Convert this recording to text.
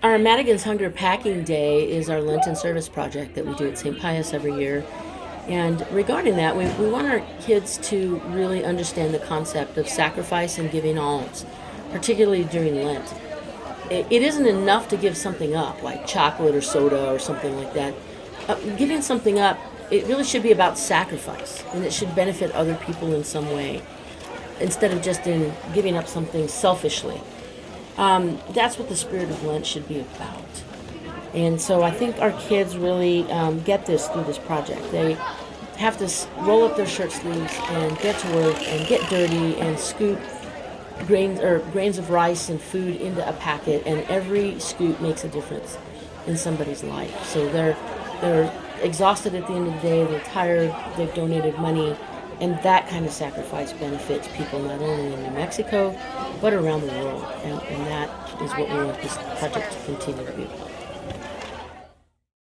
Our Madigan's Hunger Packing Day is our Lenten service project that we do at St. Pius every year. And regarding that, we want our kids to really understand the concept of sacrifice and giving alms, particularly during Lent. It isn't enough to give something up, like chocolate or soda or something like that. Giving something up, it really should be about sacrifice, and it should benefit other people in some way, instead of just in giving up something selfishly. That's what the spirit of Lent should be about. And so I think our kids really get this through this project. They have to roll up their shirt sleeves and get to work and get dirty and scoop grains of rice and food into a packet, and every scoop makes a difference in somebody's life. So they're exhausted at the end of the day. They're tired. They've donated money, and that kind of sacrifice benefits people not only in New Mexico but around the world. And that is what we want this project to continue to be about.